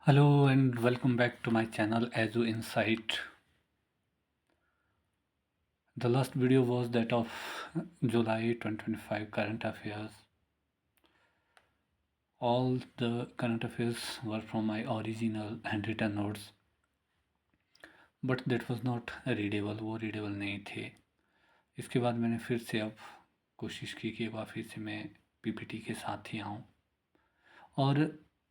Hello and welcome back to my channel Azu Insight. The last video was that of July 2025 current affairs. All the current affairs were from my original handwritten notes, but that was not readable. वो readable नहीं थे. इसके बाद मैंने फिर से अब कोशिश की कि एक बार फिर से मैं पीपीटी के साथ ही आऊँ और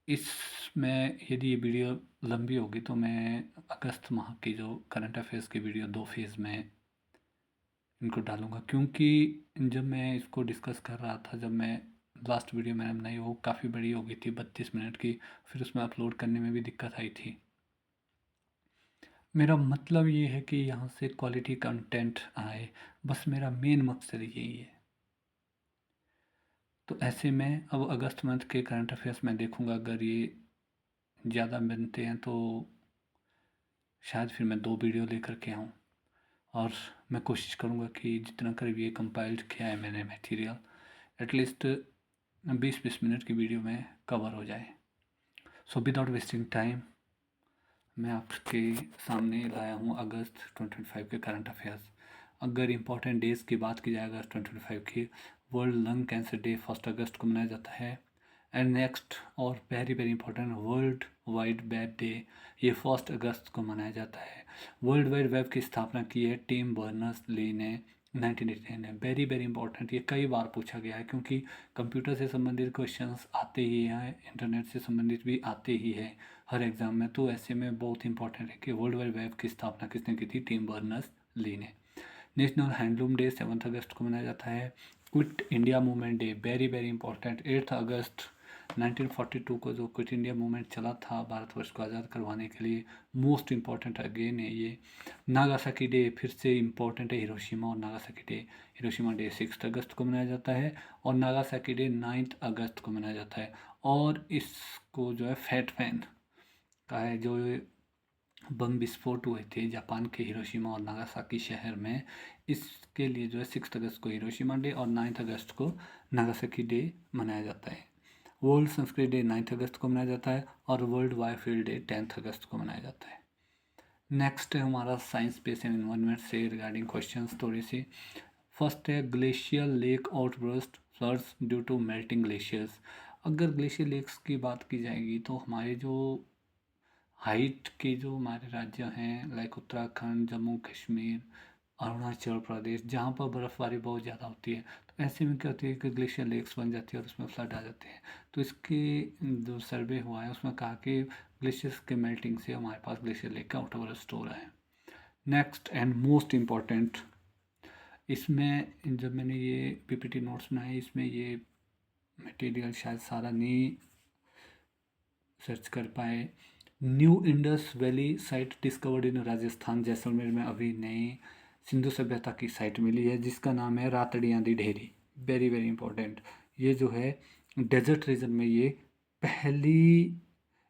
इसमें यदि ये वीडियो लंबी होगी तो मैं अगस्त माह की जो करंट अफेयर्स की वीडियो दो फेज़ में इनको डालूँगा, क्योंकि जब मैं इसको डिस्कस कर रहा था, जब मैं लास्ट वीडियो मैंने बनाई वो काफ़ी बड़ी हो गई थी 32 मिनट की, फिर उसमें अपलोड करने में भी दिक्कत आई थी। मेरा मतलब ये है कि यहाँ से क्वालिटी कंटेंट आए, बस मेरा मेन मकसद यही है। तो ऐसे में अब अगस्त मंथ के करंट अफेयर्स में देखूँगा, अगर ये ज़्यादा बनते हैं तो शायद फिर मैं 2 वीडियो लेकर के आऊँ और मैं कोशिश करूँगा कि जितना करीब ये कंपाइल्ड किया है मैंने मटेरियल, एटलीस्ट 20-20 मिनट की वीडियो में कवर हो जाए। सो विदाउट वेस्टिंग टाइम मैं आपके सामने लाया हूँ अगस्त 2025 के करंट अफेयर्स। अगर इम्पोर्टेंट डेज़ की बात की जाए अगस्त 2025 की, वर्ल्ड लंग कैंसर डे 1 अगस्त को मनाया जाता है। एंड नेक्स्ट और very very important, world wide web day, ये 1 अगस्त को मनाया जाता है। वर्ल्ड वाइड वेब की स्थापना की है टिम बर्नर्स-ली ने 1989 में। वेरी वेरी इंपॉर्टेंट, ये कई बार पूछा गया है क्योंकि कंप्यूटर से संबंधित क्वेश्चंस आते ही हैं, इंटरनेट से संबंधित भी आते ही हैं हर एग्ज़ाम में। तो ऐसे में बहुत इंपॉर्टेंट है कि वर्ल्ड वाइड वेब की स्थापना किसने की थी? टिम बर्नर्स-ली ने। नेशनल हैंडलूम डे 7 अगस्त को मनाया जाता है। Quit India movement day, very very important, 8 अगस्त 1942 को जो क्विट इंडिया मूवमेंट चला था भारतवर्ष को आज़ाद करवाने के लिए, मोस्ट इम्पॉर्टेंट अगेन है ये। नागासाकी डे फिर से इम्पॉर्टेंट है, हिरोशिमा और नागासाकी डे। हिरोशिमा डे 6 अगस्त को मनाया जाता है और नागासाकी डे 9 अगस्त को मनाया जाता है। और इसको जो है फैट मैन का है, जो बम विस्फोट हुए थे जापान के हिरोशिमा और नागासाकी शहर में, इसके लिए जो है 6 अगस्त को हिरोशिमा डे और 9 अगस्त को नागासाकी डे मनाया जाता है। वर्ल्ड संस्कृत डे 9 अगस्त को मनाया जाता है और वर्ल्ड बायोफील्ड डे 10 अगस्त को मनाया जाता है। नेक्स्ट है हमारा साइंस स्पेस एंड एनवायरनमेंट से रिगार्डिंग क्वेश्चंस थोड़ी सी। फर्स्ट है glacier lake outburst floods due to melting glaciers. अगर ग्लेशियर लेक्स की बात की जाएगी तो हमारे जो हाइट के जो हमारे राज्य हैं, लाइक उत्तराखंड, जम्मू कश्मीर, अरुणाचल प्रदेश, जहाँ पर बर्फ़बारी बहुत ज़्यादा होती है, तो ऐसे में क्या होती है कि ग्लेशियर लेक्स बन जाती है और उसमें फ्लड आ जाते हैं। तो इसके जो सर्वे हुआ है उसमें कहा कि ग्लेशियर्स के मेल्टिंग से हमारे पास ग्लेशियर लेक का आउटबर्स्ट हो रहा है। नेक्स्ट एंड मोस्ट इम्पॉर्टेंट, इसमें जब मैंने ये पीपीटी नोट्स बनाए, इसमें ये मटेरियल शायद सारा नहीं सर्च कर पाए। New Indus valley site discovered in Rajasthan, Jaisalmer में अभी नई सिंधु सभ्यता की साइट मिली है जिसका नाम है रातड़ियाँ दी ढेरी। वेरी वेरी इंपॉर्टेंट, ये जो है डेजर्ट रीजन में ये पहली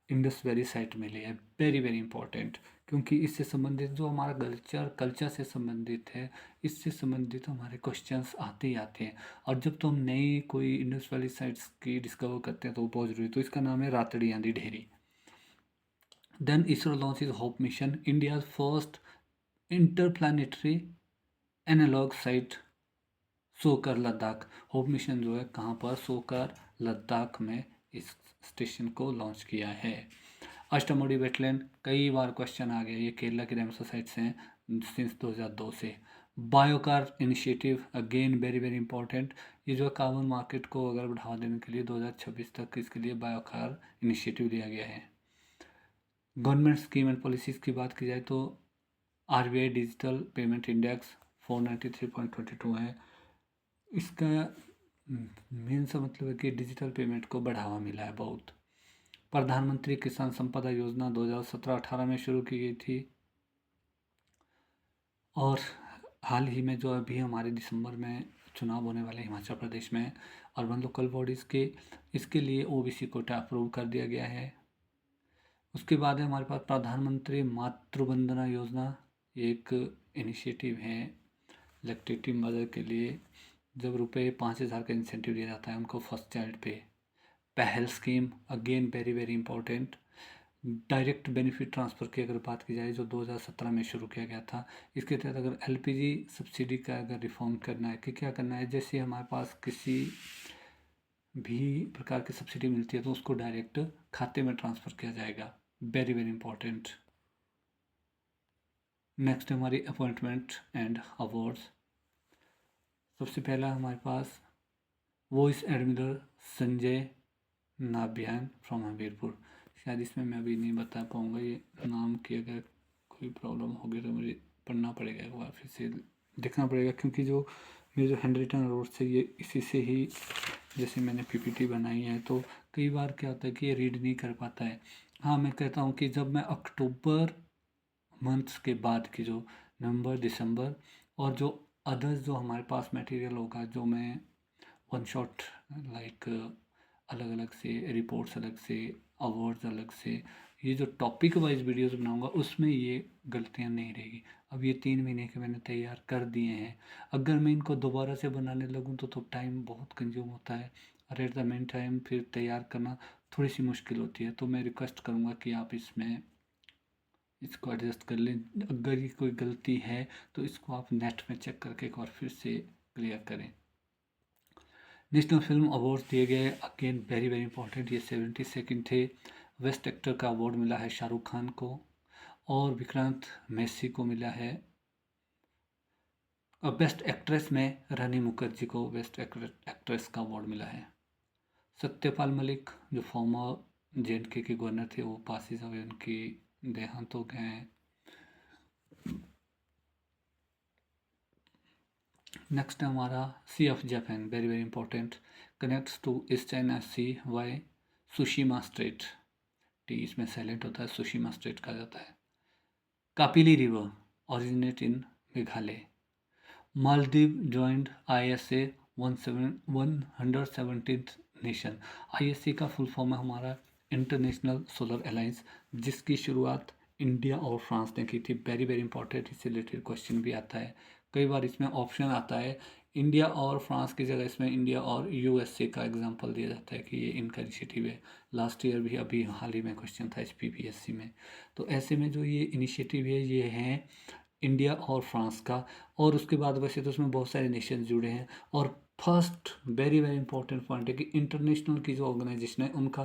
इंडस वैली साइट मिली है। वेरी वेरी इंपॉर्टेंट, क्योंकि इससे संबंधित जो हमारा कल्चर से संबंधित है, इससे संबंधित हमारे क्वेश्चंस आते ही आते हैं। और जब तो हम नई कोई इंडस वैली साइट्स की डिस्कवर करते हैं तो वो बहुत ज़रूरी है। तो इसका नाम है रातड़ियाँ दी ढेरी। Then ISRO launches HOPE mission, India's first interplanetary analog site, सोकर लद्दाख। होप मिशन जो है कहाँ पर? सोकर लद्दाख में इस स्टेशन को लॉन्च किया है। अष्टमुडी वेटलैंड, कई बार क्वेश्चन आ गया, ये केरला की रामसर साइट से हैं सिंस 2002 से। Biocare initiative, again very very important, ये जो कार्बन मार्केट को अगर बढ़ावा देने के लिए 2026 तक इसके लिए बायोकार इनिशिएटिव लिया गया है। गवर्नमेंट स्कीम एंड पॉलिसीज़ की बात की जाए तो आरबीआई डिजिटल पेमेंट इंडेक्स 493.22 है। इसका मेन सा मतलब है कि डिजिटल पेमेंट को बढ़ावा मिला है बहुत। प्रधानमंत्री किसान संपदा योजना 2017-18 में शुरू की गई थी और हाल ही में जो अभी हमारे दिसंबर में चुनाव होने वाले हिमाचल प्रदेश में अर्बन लोकल बॉडीज़ के, इसके लिए ओबीसी कोटा अप्रूव कर दिया गया है। उसके बाद है हमारे पास प्रधानमंत्री मातृ वंदना योजना, एक इनिशिएटिव है लैक्टेटिव मदर के लिए, जब रुपये 5,000 का इंसेंटिव दिया जाता है उनको फर्स्ट चाइल्ड पे। पहल scheme, again very very important, direct benefit transfer की अगर बात की जाए जो 2017 में शुरू किया गया था, इसके तहत अगर एलपीजी सब्सिडी का अगर रिफॉर्म करना है कि क्या करना है, जैसे हमारे पास किसी भी प्रकार की सब्सिडी मिलती है तो उसको डायरेक्ट खाते में ट्रांसफ़र किया जाएगा। Very very important. नेक्स्ट हमारी अपॉइंटमेंट एंड अवार्ड्स। सबसे पहला हमारे पास vice admiral Sanjay Nabiyan from Hamirpur. शायद इसमें मैं अभी नहीं बता पाऊँगा ये नाम की, अगर कोई प्रॉब्लम होगी तो मुझे पढ़ना पड़ेगा एक बार, फिर से देखना पड़ेगा, क्योंकि जो मेरे जो हैंड रिटन नोट्स है ये इसी से ही, जैसे मैंने पीपीटी बनाई है तो कई बार क्या होता है कि ये रीड नहीं कर पाता है। हाँ, मैं कहता हूँ कि जब मैं अक्टूबर मंथ्स के बाद की जो नवंबर दिसंबर और जो अदर्स जो हमारे पास मटेरियल होगा, जो मैं वन शॉट लाइक अलग अलग से रिपोर्ट्स, अलग से अवार्ड्स, अलग से ये जो टॉपिक वाइज वीडियोस बनाऊंगा उसमें ये गलतियां नहीं रहेगी। अब ये 3 महीने के मैंने तैयार कर दिए हैं, अगर मैं इनको दोबारा से बनाने लगूँ तो टाइम बहुत कंज्यूम होता है और एट द मेन टाइम फिर तैयार करना थोड़ी सी मुश्किल होती है। तो मैं रिक्वेस्ट करूँगा कि आप इसमें इसको एडजस्ट कर लें। अगर ये कोई गलती है तो इसको आप नेट में चेक करके एक बार फिर से क्लियर करें। नेशनल फिल्म अवार्ड दिए गए, अगेन वेरी वेरी इंपॉर्टेंट, ये 72nd थे। बेस्ट एक्टर का अवार्ड मिला है शाहरुख खान को और विक्रांत मैसी को मिला है। और बेस्ट एक्ट्रेस में रानी मुखर्जी को बेस्ट एक्ट्रेस का अवार्ड मिला है। सत्यपाल मलिक जो फॉर्मर जेएंडके के गवर्नर थे वो पासिस हुए, उनकी देहांत हो गए हैं। नेक्स्ट है हमारा sea of Japan, very very important, connects to East China Sea via Tsushima Strait, T इसमें साइलेंट होता है, सुशीमा स्ट्रेट कहा जाता है। Kapili river originate in Meghalaya. Maldives joined ISA 117th nation. ISA का फुल फॉर्म है हमारा इंटरनेशनल सोलर अलायंस, जिसकी शुरुआत इंडिया और फ्रांस ने की थी। वेरी वेरी इंपॉर्टेंट, इससे रिलेटेड क्वेश्चन भी आता है। कई बार इसमें ऑप्शन आता है इंडिया और फ्रांस की जगह इसमें इंडिया और USA का एग्जांपल दिया जाता है कि ये इनका इनिशिएटिव है। लास्ट ईयर भी अभी हाल ही में क्वेश्चन था SPPSC में। तो ऐसे में जो ये इनिशिएटिव है ये है इंडिया और फ्रांस का, और उसके बाद वैसे तो उसमें बहुत सारे नेशन जुड़े हैं। और first very very important point है कि इंटरनेशनल की जो ऑर्गेनाइजेशन है उनका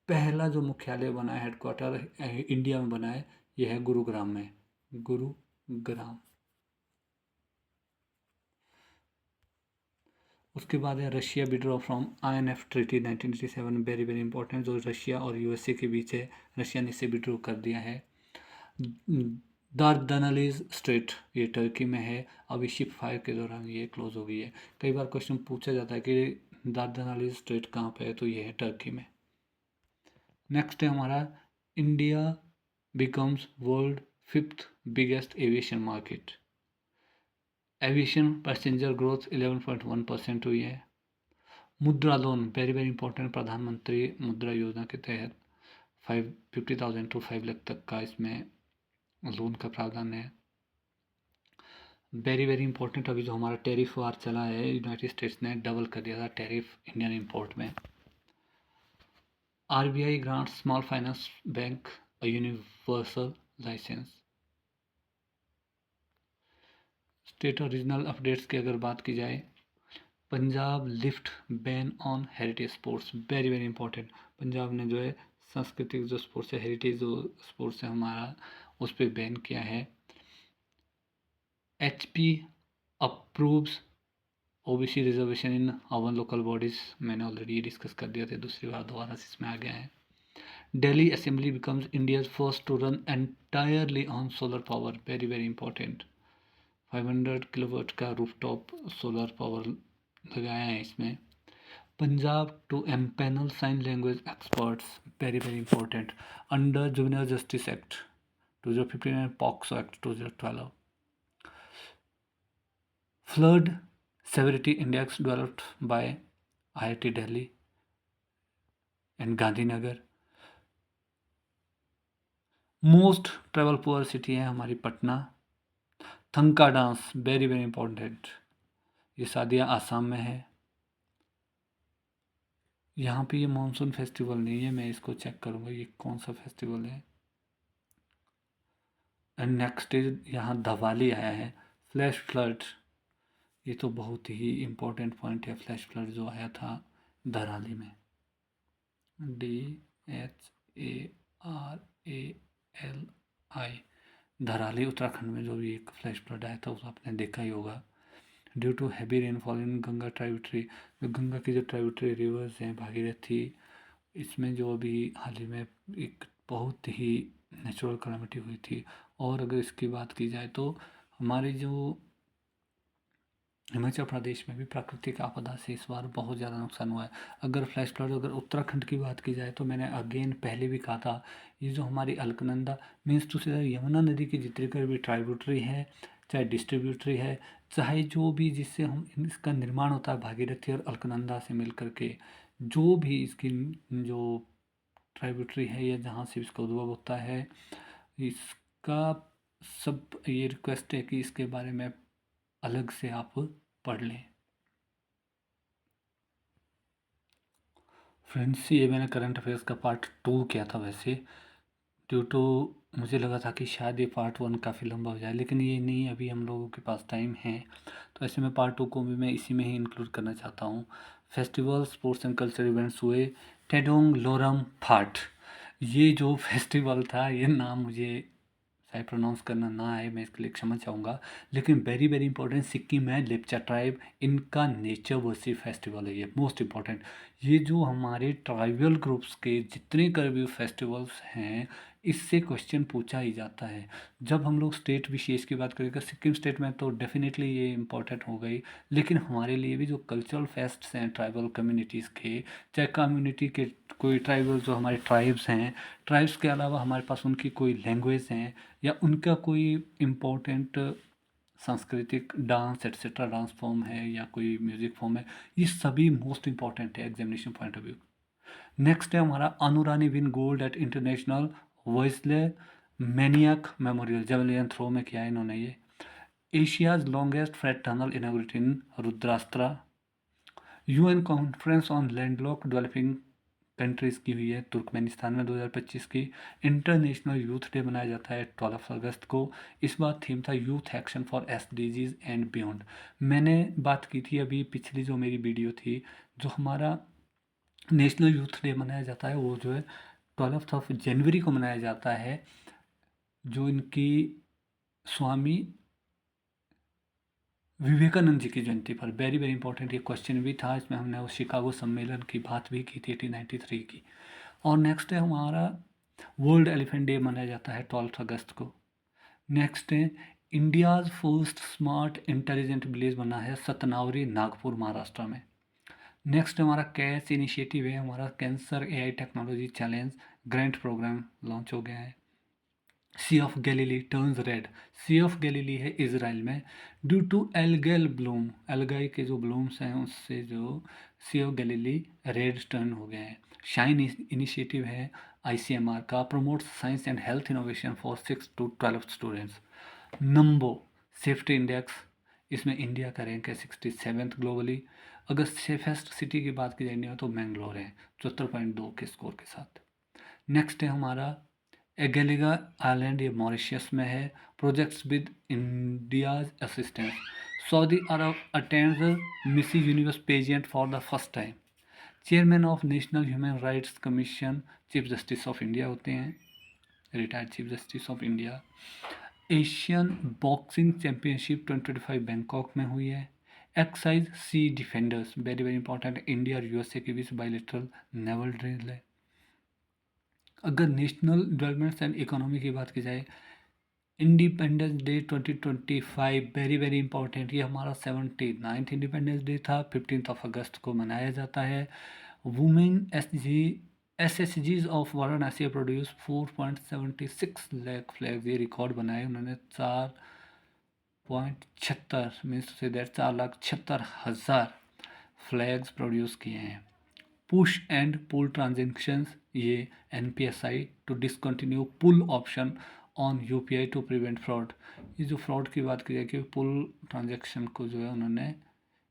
पहला जो मुख्यालय बना है, हेडक्वार्टर इंडिया में बना है, यह है गुरुग्राम में, गुरुग्राम। उसके बाद है Russia withdraw from INF treaty 1987, very very important, जो रशिया और USA के बीच है, रशिया ने इसे विड्रॉ कर दिया है। दार्दानालीज स्ट्रेट ये टर्की में है, अभी शिप फायर के दौरान ये क्लोज हो गई है। कई बार क्वेश्चन पूछा जाता है कि दार्दानालीज स्ट्रेट कहाँ पे है, तो ये है टर्की में। नेक्स्ट है हमारा India becomes world 5th biggest aviation market. Aviation passenger growth 11.1% हुई है। मुद्रा लोन वेरी वेरी इंपॉर्टेंट, प्रधानमंत्री मुद्रा योजना के तहत 50,000 to 5 लाख तक का इसमें लोन का प्रावधान है। वेरी वेरी इंपॉर्टेंट, अभी जो हमारा टैरिफ वार चला है, यूनाइटेड स्टेट्स ने डबल कर दिया था टैरिफ इंडियन इंपोर्ट में। RBI grant small finance bank a universal licence. State और रीजनल अपडेट्स की अगर बात की जाए, Punjab lift ban on heritage sports, very very important, Punjab ने जो है सांस्कृतिक जो स्पोर्ट्स है, हेरिटेज जो स्पोर्ट्स है हमारा, उस पर बैन किया है। HP approves OBC reservation in our local bodies, मैंने ऑलरेडी डिस्कस कर दिया था, दूसरी बार दोबारा से इसमें आ गया है। Delhi assembly becomes India's first to run entirely on solar power, very very important, 500 kilowatt का रूफटॉप सोलर पावर लगाया है इसमें। Punjab to empanel sign language experts, very very important, under juvenile justice act 2015 POCSO act 2012। Flood severity index developed by IIT Delhi and Gandhinagar। Most travel poor city है हमारी पटना। थंका dance very very important, ये शादियाँ आसाम में है। यहाँ पे ये मानसून फेस्टिवल नहीं है, मैं इसको चेक करूँगा ये कौन सा फेस्टिवल है। एंड नेक्स्ट इज यहाँ दिवाली आया है। फ्लैश फ्लड, ये तो बहुत ही इम्पोर्टेंट पॉइंट है। फ्लैश फ्लड जो आया था धराली में, DHARALI, धराली उत्तराखंड में जो भी एक फ्लैश फ्लड आया था, उसे आपने देखा ही होगा। Due to heavy rainfall in Ganga tributary, जो गंगा की जो ट्राइब्यूटरी रिवर्स हैं भागीरथी, इसमें जो अभी हाल ही में एक बहुत ही नेचुरल कैलामिटी हुई थी। और अगर इसकी बात की जाए तो हमारे जो हिमाचल प्रदेश में भी प्राकृतिक आपदा से इस बार बहुत ज़्यादा नुकसान हुआ है। अगर फ्लैश फ्लड, अगर उत्तराखंड की बात की जाए तो मैंने अगेन पहले भी कहा था, ये जो हमारी अलकनंदा मीन्स टू से यमुना नदी की जितनी कर भी ट्राइब्यूटरी है, चाहे डिस्ट्रीब्यूटरी है, चाहे जो भी जिससे हम इसका निर्माण होता है भागीरथी और अलकनंदा से मिल करके, जो भी इसकी जो ट्राइब्यूटरी है या जहाँ से इसका उद्भव होता है, इसका सब ये रिक्वेस्ट है कि इसके बारे में अलग से आप पढ़ लें। फ्रेंड्स, ये मैंने करंट अफेयर्स का पार्ट 2 किया था वैसे, ड्यू टू मुझे लगा था कि शायद ये पार्ट 1 काफ़ी लंबा हो जाए, लेकिन ये नहीं, अभी हम लोगों के पास टाइम है, तो ऐसे में पार्ट 2 को भी मैं इसी में ही इंक्लूड करना चाहता हूँ। Festival, sports and culture events हुए। टेडोंग लोरम फाट, ये जो फेस्टिवल था, ये नाम मुझे शायद प्रोनाउंस करना ना आए, मैं इसके लिए क्षमा चाहूँगा, लेकिन वेरी वेरी इंपॉर्टेंट, सिक्किम है, लेप्चा ट्राइब, इनका नेचर वर्सी फेस्टिवल है ये, मोस्ट इंपॉर्टेंट। ये जो हमारे ट्राइबल ग्रुप्स के जितने कर भी फेस्टिवल्स हैं, इससे क्वेश्चन पूछा ही जाता है। जब हम लोग स्टेट विशेष की बात करेंगे, सिक्किम स्टेट में तो डेफिनेटली ये इम्पोर्टेंट हो गई, लेकिन हमारे लिए भी जो कल्चरल फेस्ट्स हैं ट्राइबल कम्युनिटीज़ के, चाहे कम्युनिटी के कोई ट्राइबल जो हमारे ट्राइब्स हैं, ट्राइब्स के अलावा हमारे पास उनकी कोई लैंग्वेज हैं या उनका कोई इम्पोर्टेंट सांस्कृतिक डांस एट्सेट्रा डांस फॉर्म है या कोई म्यूज़िक फॉर्म है, ये सभी मोस्ट इंपॉर्टेंट है examination point of view. Next है हमारा Annu Rani win gold at international Wieslaw Maniak Memorial, javelin throw में किया है इन्होंने ये। Asia's longest freight tunnel inaugurated in Rudrastra. UN conference on landlocked developing countries की हुई है तुर्कमेनिस्तान में 2025 की। इंटरनेशनल यूथ डे मनाया जाता है 12 अगस्त को। इस बार थीम था youth action for SDGs and beyond. मैंने बात की थी अभी पिछली जो मेरी वीडियो थी, जो हमारा नेशनल यूथ डे मनाया जाता है वो जो है 12 जनवरी को मनाया जाता है, जो इनकी स्वामी विवेकानंद जी की जयंती पर। वेरी वेरी इंपॉर्टेंट ये क्वेश्चन भी था, इसमें हमने वो शिकागो सम्मेलन की बात भी की थी 1893 की। और नेक्स्ट है हमारा वर्ल्ड एलिफेंट डे मनाया जाता है 12 अगस्त को। नेक्स्ट है India's first smart intelligent village बना है सतनावरी, नागपुर, महाराष्ट्र में। नेक्स्ट हमारा कैच इनिशिएटिव है, हमारा cancer AI technology challenge grant program launch हो गया है। Sea of Galilee turns red, sea of Galilee है इजराइल में, due to algal bloom, algae के जो ब्लूम्स हैं उससे जो sea of Galilee red turn हो गया है। शाइन इनिशिएटिव है ICMR का, promotes science and health innovation for 6 to 12 students. Numbeo safety index, इसमें इंडिया का रैंक है 67th ग्लोबली। अगर सेफेस्ट सिटी की बात की जाए इंडिया में तो मैंगलोर है 74.2 के स्कोर के साथ। नेक्स्ट है हमारा एगेलिगा आइलैंड, ये मॉरिशस में है, projects with India's assistance. Saudi Arabia attends Miss Universe pageant for the first time. Chairman of National Human Rights Commission chief justice of India होते हैं, retired chief justice of India. Asian boxing championship 2025 Bangkok में हुई है। Exercise sea defenders, very very important, India और USA के बीच bilateral naval drill है। अगर national developments and economy की बात की जाए, independence day 2025 very very important, ये हमारा 79th इंडिपेंडेंस डे था, 15 अगस्त को मनाया जाता है। Women SHGs of Varanasi produce 4.76 lakh flags, ये रिकॉर्ड बनाए उन्होंने। 4.76 means say that 4,76,000 flags produce किए हैं। पुश एंड पुल ट्रांजेक्शंस, ये NPSI to discontinue pull option on UPI to prevent fraud. ये जो फ्रॉड की बात की जाए कि पुल ट्रांजेक्शन को जो है उन्होंने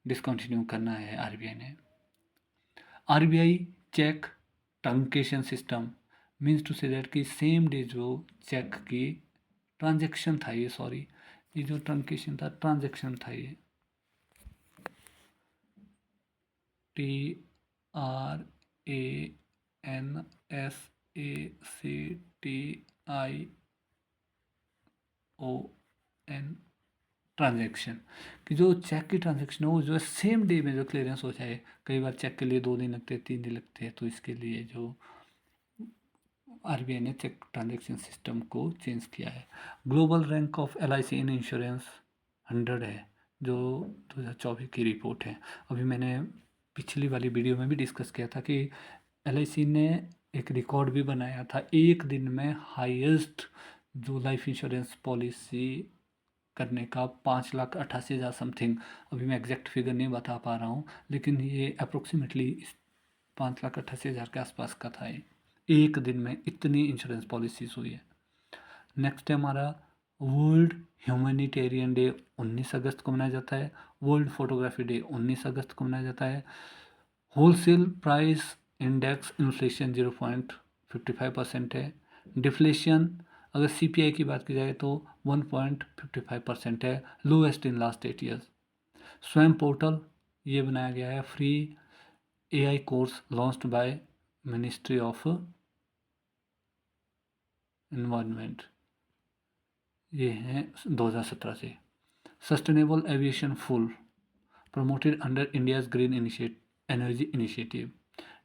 डिसकंटिन्यू करना है RBI ने। RBI cheque truncation system means to say that कि सेम डे जो चेक की ट्रांजेक्शन था, ये जो ट्रंकेशन था ट्रांजेक्शन था, ये TRANSACTION ट्रांजेक्शन कि जो चेक की ट्रांजेक्शन है वो जो है सेम डे में जो क्लियरेंस हो जाए। कई बार चेक के लिए 2 दिन लगते हैं, 3 दिन लगते हैं, तो इसके लिए जो आरबीआई ने चेक ट्रांजेक्शन सिस्टम को चेंज किया है। Global rank of LIC in insurance 100 है, जो 2024 की रिपोर्ट है। अभी मैंने पिछली वाली वीडियो में भी डिस्कस किया था कि LIC ने एक रिकॉर्ड भी बनाया था, एक दिन में हाईएस्ट जो लाइफ इंश्योरेंस पॉलिसी करने का 5,88,000 समथिंग। अभी मैं एग्जैक्ट फिगर नहीं बता पा रहा हूँ, लेकिन ये अप्रोक्सीमेटली 5,88,000 के आसपास का था। ये एक दिन में इतनी इंश्योरेंस पॉलिसीज हुई है। नेक्स्ट है हमारा वर्ल्ड ह्यूमैनिटेरियन डे 19 अगस्त को मनाया जाता है। वर्ल्ड फोटोग्राफी डे 19 अगस्त को मनाया जाता है। होलसेल प्राइस इंडेक्स इन्फ्लेशन 0.55% है। डिफ्लेशन अगर CPI की बात की जाए तो 1.55% है, लोएस्ट इन लास्ट 8 ईयर्स। स्वयं पोर्टल ये बनाया गया है, free AI course launched by ministry of environment, ये है 2017 से। Sustainable aviation full promoted under India's green energy initiative.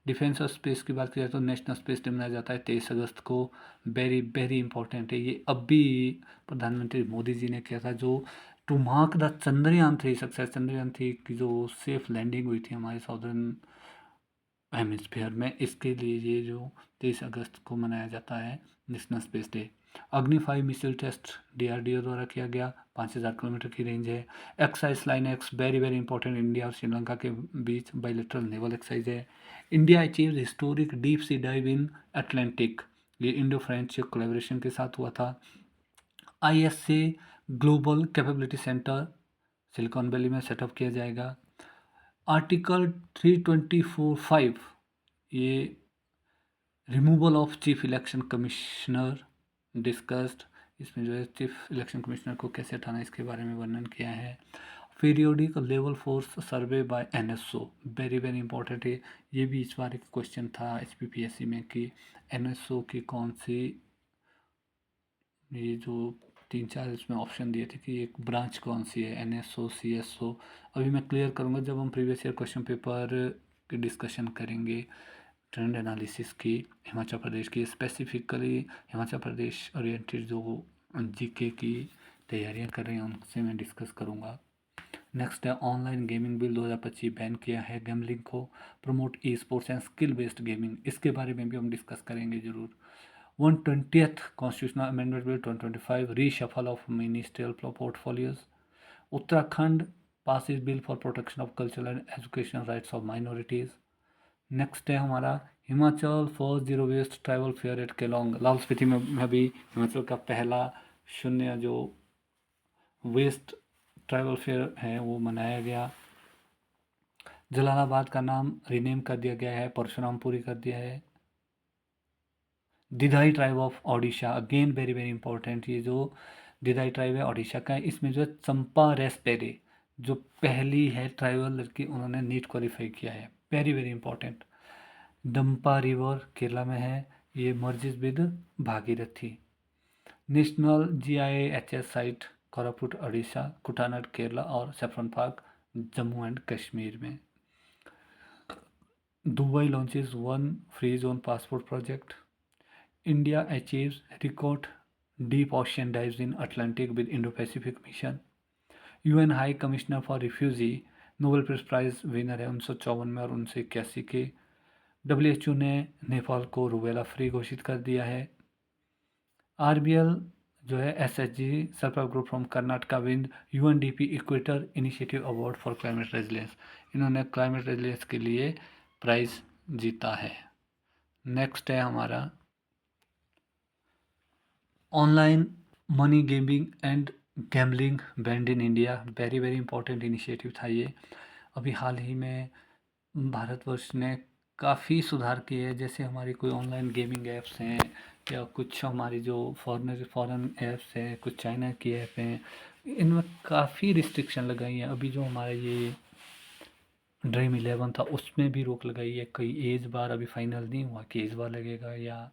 Defence और स्पेस की बात की जाए तो नेशनल स्पेस डे मनाया जाता है 23 अगस्त को। वेरी वेरी इंपॉर्टेंट है ये, अभी प्रधानमंत्री मोदी जी ने किया था, जो to mark the Chandrayaan three success, Chandrayaan three की जो सेफ लैंडिंग हुई थी हमारे साउदर्न हेमिस्फीयर में, इसके लिए ये जो 23 अगस्त को मनाया जाता है नेशनल स्पेस डे। अग्नि 5 मिसाइल टेस्ट DRDO द्वारा किया गया, 5,000 किलोमीटर की रेंज है। Excise line x very very important, India और श्रीलंका के बीच बायलैटरल नेवल एक्साइज है। India achieved historic deep sea dive in Atlantic, ये इंडो फ्रेंच कोलेब्रेशन के साथ हुआ था। ISA global capability centre silicon valley में सेटअप किया जाएगा। आर्टिकल 324(5) ये removal of chief election commissioner discussed, इसमें जो है चीफ इलेक्शन कमिश्नर को कैसे हटाना इसके बारे में वर्णन किया है। Periodic level force survey by NSO very very important है, ये भी इस बार एक क्वेश्चन था HPPSC में कि NSO की कौन सी, ये जो 3-4 इसमें ऑप्शन दिए थे कि एक ब्रांच कौन सी है, NSO CSO। अभी मैं क्लियर करूँगा जब हम प्रीवियस ईयर क्वेश्चन पेपर की डिस्कशन करेंगे, ट्रेंड एनालिसिस की हिमाचल प्रदेश की, स्पेसिफिकली हिमाचल प्रदेश ओरिएंटेड जो GK की तैयारियां कर रहे हैं उनसे मैं डिस्कस करूँगा। नेक्स्ट है ऑनलाइन गेमिंग बिल 2025 बैन किया है गैमलिंग को, promote esports and skill based gaming, इसके बारे में भी हम डिस्कस करेंगे जरूर। 120th constitutional amendment bill 2025 reshuffle of ministerial portfolios. Uttarakhand passes bill for protection of cultural and education rights of minorities. Next है हमारा Himachal first zero waste travel fair at Keylong, Lahaul Spiti में भी हिमाचल का पहला शून्य जो वेस्ट ट्रैवल फेयर है वो मनाया गया। जलालाबाद का नाम रीनेम कर दिया गया है, परशुरामपुरी कर दिया है। Didayi tribe of Odisha, again very very important, ये जो दिदाई ट्राइब है ओडिशा का है, इसमें जो है चंपा रेस्पेरे जो पहली है ट्राइबल लड़की, उन्होंने नीट क्वालिफाई किया है, very very important. Dampa river Kerala में है, ये merges with Bhagirathi. National GIHS site Koraput Odisha, Kuttanad Kerala और saffron park Jammu and Kashmir में। Dubai launches 1 free zone passport project. India achieves record deep ocean dives in Atlantic with Indo-Pacific mission. UN High Commissioner for Refugee Nobel peace prize winner है 1954 में और 1981 के। WHO ने नेपाल को rubella free घोषित कर दिया है। RBL जो है SHG self help group from Karnataka win UNDP equator initiative award for climate resilience, इन्होंने क्लाइमेट रेजिलियंस के लिए प्राइज जीता है। नेक्स्ट है हमारा online money gaming and gambling band in India, very very important initiative था ये। अभी हाल ही में भारतवर्ष ने काफ़ी सुधार किए हैं। जैसे हमारी कोई ऑनलाइन गेमिंग ऐप्स हैं या कुछ हमारी जो फॉरेन ऐप्स हैं, कुछ चाइना की ऐप हैं, इनमें काफ़ी रिस्ट्रिक्शन लगाई हैं। अभी जो हमारा ये ड्रीम इलेवन था उसमें भी रोक लगाई है। कई एज बार अभी फाइनल नहीं हुआ कि एज बार लगेगा या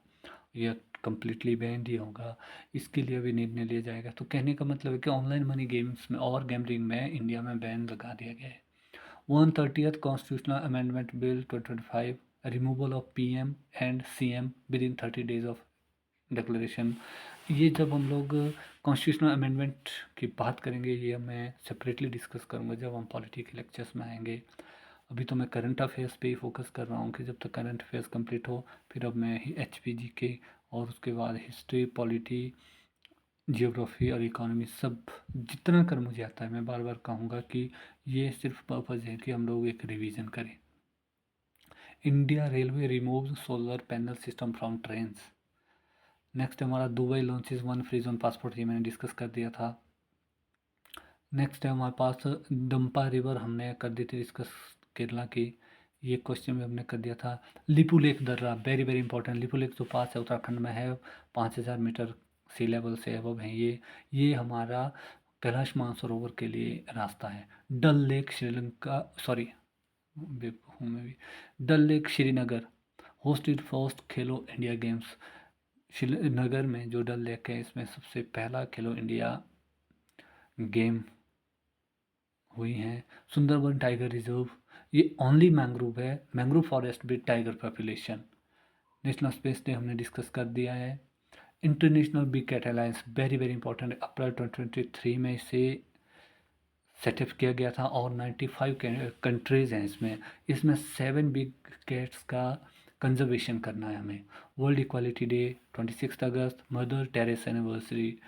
कंप्लीटली बैंड ही होगा। इसके लिए भी निर्णय लिया जाएगा। तो कहने का मतलब है कि ऑनलाइन मनी गेम्स में और गैम्बलिंग में इंडिया में बैन लगा दिया गया है। 130th Constitutional Amendment Bill 2025, removal of PM and CM within 30 days of declaration. ये जब हम लोग कॉन्स्टिट्यूशनल अमेंडमेंट की बात करेंगे, ये मैं सेपरेटली डिस्कस करूँगा जब हम पॉलिटी के लेक्चर्स में आएंगे। अभी तो मैं करंट अफेयर्स पे ही फोकस कर रहा हूँ कि जब तक करंट अफेयर्स कंप्लीट हो फिर अब मैं HPG के और उसके बाद हिस्ट्री, पॉलिटी, जियोग्राफी और इकोनॉमी सब जितना कर मुझे आता है मैं बार बार कहूँगा कि ये सिर्फ पर्पज़ है कि हम लोग एक रिवीजन करें। India railway removes solar panel system from trains. Next हमारा Dubai launches 1 free zone passport, ये मैंने डिस्कस कर दिया था। नेक्स्ट है हमारे पास डंपा रिवर, हमने कर दी थी डिस्कस केरला की, ये क्वेश्चन भी हमने कर दिया था। लिपू लेक दर्रा, very very important. Lipu lake जो पास है उत्तराखंड में है, 5000 मीटर सी लेवल से अबव है ये हमारा कैलाश मानसरोवर के लिए रास्ता है। डल लेक श्रीलंका, सॉरी बेवकूफ़ हूँ मैं भी, डल लेक श्रीनगर होस्टेड फर्स्ट खेलो इंडिया गेम्स। श्रीनगर में जो डल लेक है इसमें सबसे पहला खेलो इंडिया गेम हुई हैं। सुंदरबन टाइगर रिजर्व, ये ओनली मैंग्रोव है, mangrove forest with tiger population. National space day हमने डिस्कस कर दिया है। International big cat alliance, very very important, April 2023 में इसे सेटअप किया गया था और 95 कंट्रीज़ हैं इसमें 7 बिग कैट्स का कंजर्वेशन करना है हमें। वर्ल्ड इक्वालिटी डे 26 अगस्त, मदर टेरेसा एनिवर्सरी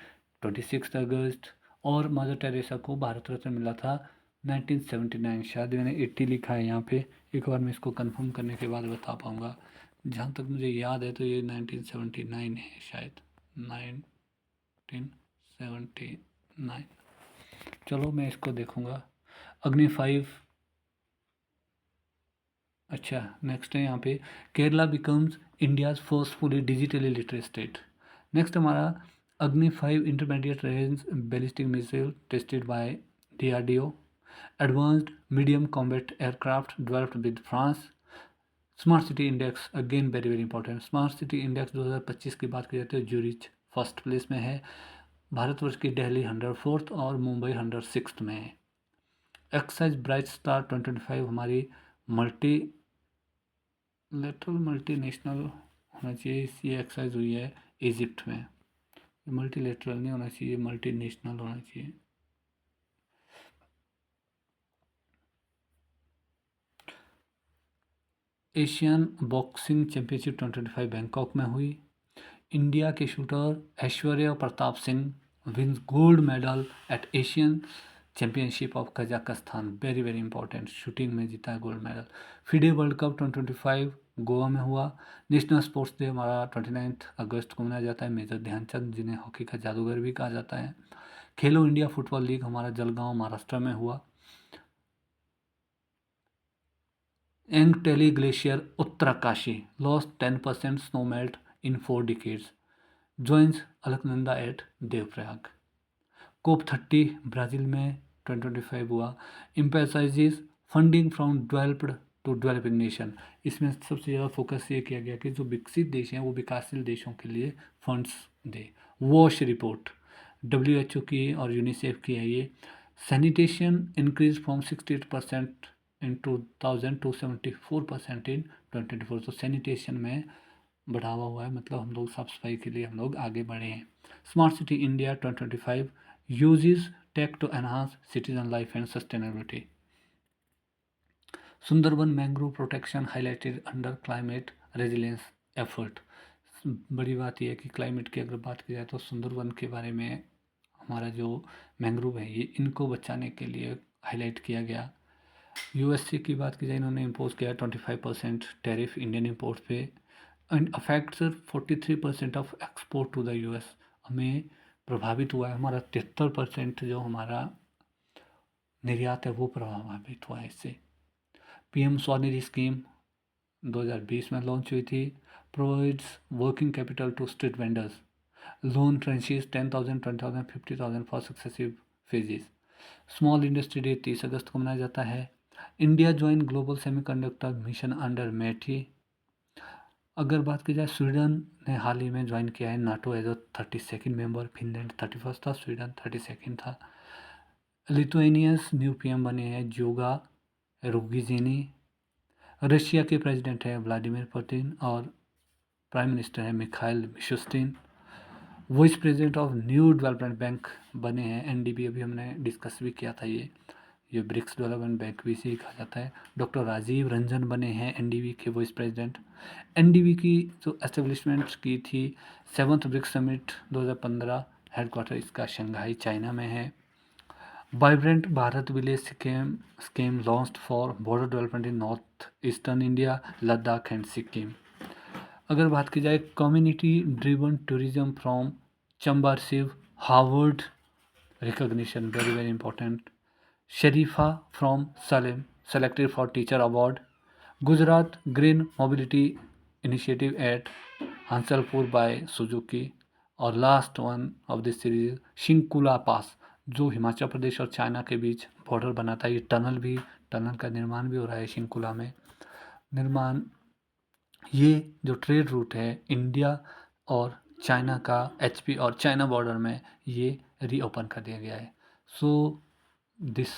26 अगस्त, और मदर टेरेसा को भारत रत्न मिला था 1979। शायद मैंने 80 लिखा है यहाँ पे, एक बार मैं इसको कंफर्म करने के बाद बता पाऊँगा। जहाँ तक मुझे याद है तो ये 1979 है शायद, 1979। चलो मैं इसको देखूँगा। अग्नि 5, अच्छा नेक्स्ट है यहाँ पे, Kerala becomes India's first fully digitally literate state. Next हमारा अग्नि 5 intermediate range ballistic missile tested by DRDO। Advanced medium combat aircraft developed with France. Smart city index, again very very important, smart city index 2025 की बात की जाती है, Zurich first place में है। भारतवर्ष की दिल्ली 104th और मुंबई 106th में है। एक्साइज ब्राइट स्टार 2025 हमारी मल्टी लेटरल मल्टीनेशनल होना चाहिए, ये एक्साइज हुई है इजिप्ट में। मल्टीलेटरल नहीं होना चाहिए, मल्टीनेशनल होना चाहिए। एशियन बॉक्सिंग चैंपियनशिप 2025 बैंकॉक में हुई। इंडिया के shooter Aishwarya Pratap Singh wins gold medal at Asian championship of Kazakhstan, very very important, shooting में जीता है gold medal. FIDE world cup 2025 Goa में हुआ। नेशनल स्पोर्ट्स डे हमारा 29 अगस्त को मनाया जाता है, मेजर ध्यानचंद जिन्हें हॉकी का जादूगर भी कहा जाता है। खेलो इंडिया फुटबॉल लीग हमारा जलगांव महाराष्ट्र में हुआ। Angteli glacier Uttarkashi lost 10% snow melt in 4 decades, joins Alaknanda at Devprayag. COP 30 Brazil में 2025 हुआ। Emphasizes funding from developed to developing nation, इसमें सबसे ज़्यादा फोकस ये किया गया कि जो विकसित देश हैं वो विकासशील देशों के लिए फंड्स दे। वॉश रिपोर्ट WHO की और यूनिसेफ की है ये। Sanitation increase from 68% in 2000 to 74% in 2024। तो सैनिटेशन में बढ़ावा हुआ है, मतलब हम लोग साफ सफाई के लिए हम लोग आगे बढ़े हैं। Smart city India 2025 uses tech to enhance citizen life and sustainability. Sundarban mangrove protection highlighted under climate resilience effort. बड़ी बात यह है कि क्लाइमेट की अगर बात की जाए तो सुंदरबन के बारे में हमारा जो मैंग्रोव है ये इनको बचाने के लिए हाईलाइट किया गया। USA की बात की जाए, इन्होंने इम्पोज किया 25% टैरिफ इंडियन इम्पोर्ट पे and affects 43% of export to the US। हमें प्रभावित हुआ है, हमारा 73% जो हमारा निर्यात है वो प्रभावित हुआ है इससे। PM स्वनिधि स्कीम 2020 में लॉन्च हुई थी। Provides working capital to street vendors, loan tranches 10,000, 20,000, 50,000 for successive phases. Small industry day 30 अगस्त को मनाया जाता है। India join global semiconductor mission under MeitY. अगर बात की जाए, स्वीडन ने हाल ही में ज्वाइन किया है NATO as a 32nd member. Finland 31st था, स्वीडन 32nd था। लिथुएनियंस न्यू पीएम बने हैं जोगा रोगिजिनी। रशिया के प्रेसिडेंट हैं व्लादिमीर पुतिन और प्राइम मिनिस्टर है Mikhail Mishustin. Vice president of new development bank बने हैं एनडीबी, अभी हमने डिस्कस भी किया था ये ब्रिक्स डेवलपमेंट बैंक भी इसे कहा जाता है। डॉक्टर राजीव रंजन बने हैं एनडीबी के वाइस प्रेसिडेंट। एनडीबी की जो एस्टेब्लिशमेंट की थी 7th ब्रिक्स समिट 2015, हेडक्वार्टर इसका शंघाई चाइना में है। Vibrant Bharat village scheme launched for border development in north eastern India, Ladakh and Sikkim. अगर बात की जाए, community driven tourism from Chamba receive Harvard recognition, very very important. Sharifa from Salem selected for teacher award. Gujarat green mobility initiative at Hansalpur by Suzuki. और last one of this series Shinkula pass, जो हिमाचल प्रदेश और China के बीच border बनाता है। ये टनल का निर्माण भी हो रहा है शिंकुला में। निर्माण, ये जो ट्रेड रूट है इंडिया और चाइना का, एचपी और चाइना बॉर्डर में, ये रीओपन कर दिया गया है। So this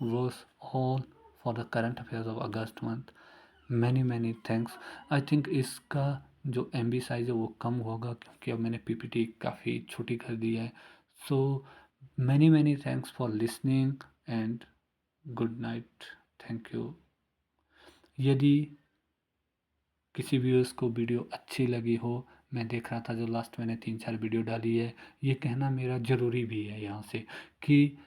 was all for the current affairs of August month. Many thanks. I think इसका जो MB साइज़ है वो कम होगा क्योंकि अब मैंने PPT काफ़ी छोटी कर दी है। So many thanks for listening and good night. Thank you. यदि किसी व्यूअर्स को वीडियो अच्छी लगी हो, मैं देख रहा था जो लास्ट मैंने 3-4 वीडियो डाली है, ये कहना मेरा ज़रूरी भी है यहाँ से कि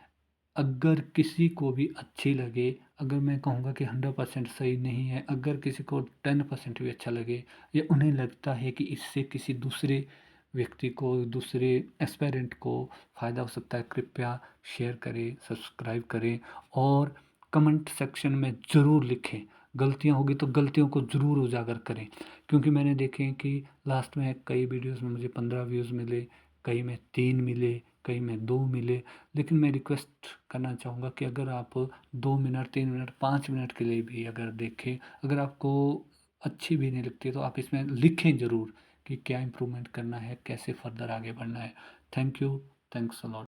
अगर किसी को भी अच्छी लगे, अगर मैं कहूँगा कि 100% सही नहीं है, अगर किसी को 10% भी अच्छा लगे या उन्हें लगता है कि इससे किसी दूसरे व्यक्ति को, दूसरे एस्पायरेंट को फ़ायदा हो सकता है, कृपया शेयर करें, सब्सक्राइब करें और कमेंट सेक्शन में ज़रूर लिखें। गलतियाँ होगी तो गलतियों को ज़रूर उजागर करें, क्योंकि मैंने देखे कि लास्ट में कई वीडियोस में मुझे 15 व्यूज़ मिले, कई में 3 मिले, कई में 2 मिले। लेकिन मैं रिक्वेस्ट करना चाहूँगा कि अगर आप 2 मिनट, 3 मिनट, 5 मिनट के लिए भी अगर देखें, अगर आपको अच्छी भी नहीं लगती तो आप इसमें लिखें ज़रूर कि क्या इम्प्रूवमेंट करना है, कैसे फर्दर आगे बढ़ना है। Thank you, thanks a lot.